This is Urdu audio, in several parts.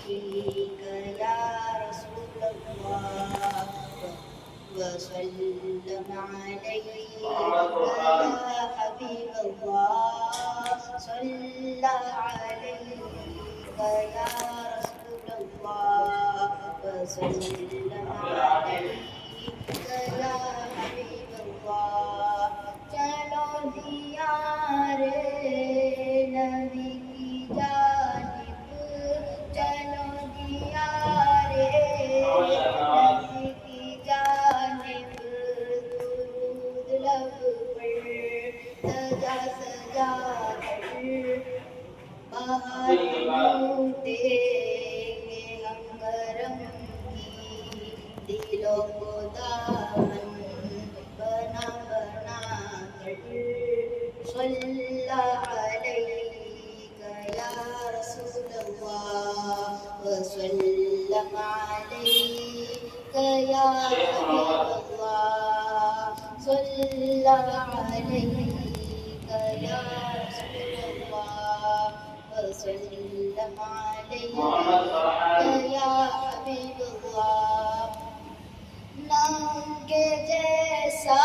يا رسول الله وسلم عليك يا حبيب الله صلى عليك يا رسول الله وسلم عليك يا حبيب الله چلو دیار نبی کی جانب چلو دیار نبی کی جانب درود لب پر سجا سجا کر بہار لوٹیں گے ہم کرم کی دلوں کو دامن بنا بنا کر صلی علیک یا رسول اللہ وسلم علیک یا حبیب اللہ صلی علیک یا رسول اللہ وسلم علیک یا حبیب اللہ نام کے جیسا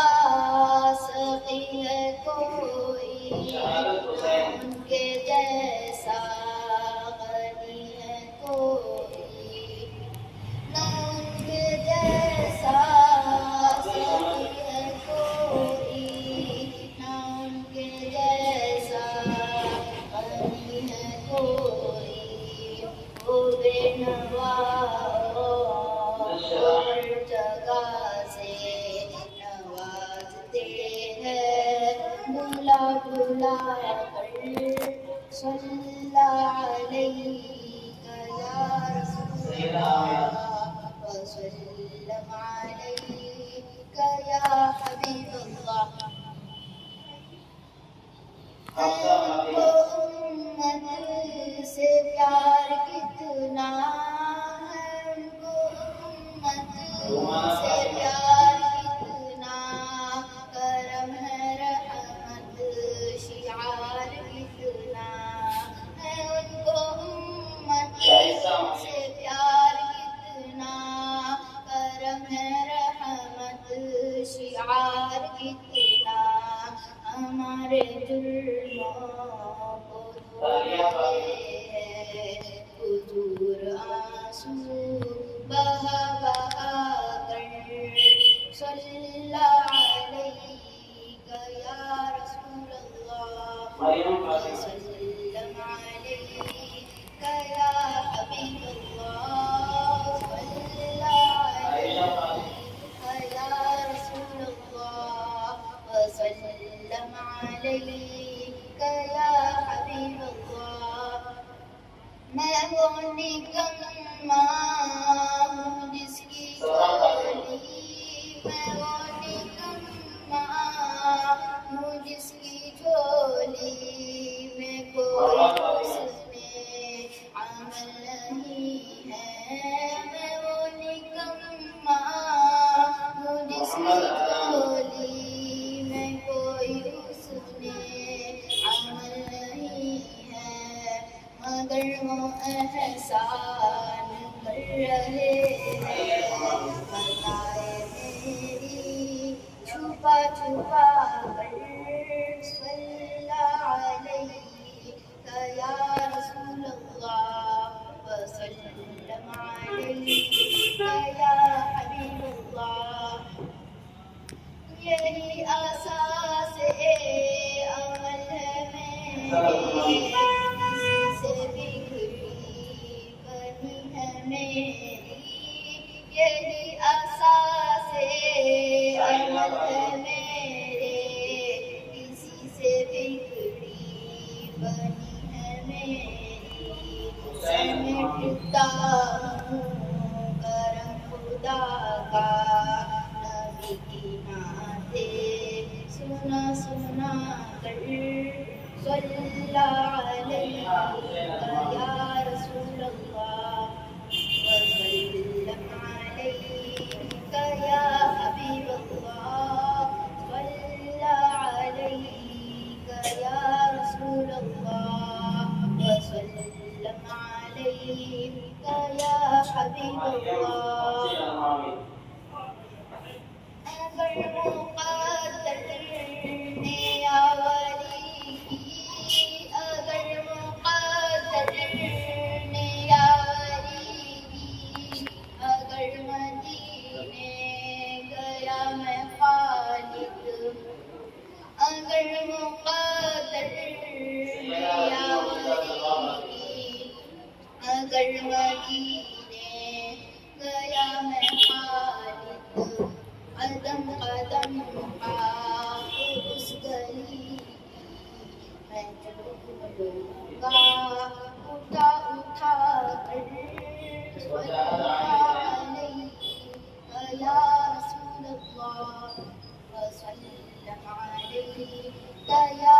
سخی ہے کوئی ان کے جیسا غنی ہے کوئی نام کے جیسا سخی ہے کوئی نام کے جیسا غنی ہے کوئی وہ بے نوا ہر جگہ سے نوازتے ہیں بلا بلا کر صلی علیک یا رسول اللہ وسلم علیک یا حبیب اللہ امت سے پیار کتنا ہے ان کو امت سے پیار کتنا کرم ہے رحمت شعار کتنا ہے ان کو امت سے پیار کتنا کرم ہے رحمت شعار کتنا ہمارے جرموں کو دھوتے ہیں حضور آنسو بہا بہا کر صلی علیک یا رسول اللہ وسلم علیک یا حبیب اللہ صلی علیک یا رسول اللہ وسلم علیک یا حبیب اللہ میں وہ نکما ہوں جس کی جھولی میں وہ نکما ہوں جس کی جھولی میں کوئی حسن عمل نہیں ہے میں وہ نکما ہوں جس کی جھولی میں کوئی حسن عمل نہیں ہے مگر وہ احسان کر رہے ہیں بتائے میری چھپا چھپا کر صلی علیک یا رسول اللہ وسلم علیک یا حبیب اللہ یہی اساس عمل ہے میرے کسی سے بگڑی بنی ہے میری یہی اساس عمل ہے میرے کسی سے بگڑی بنی ہے میری سمجھتا ہوں کرم خدا کا نبی کی نعتیں سنا سنا کر صلی علیک یا رسول اللہ وسلم علیک یا حبیب اللہ صلی علیک یا رسول اللہ وسلم علیک حبیب اللہ اگر مقدر نے یا ولی اگر مقدر نے یا ولی اگر مدینے گیا میں خالد اگر مقدر نے یا ولی اگر مدینے گیا میں خالد قدم قدم کا اس گلی میں چلوں گا اٹھا اٹھا کر یا رسول اللہ وسلم علیک یا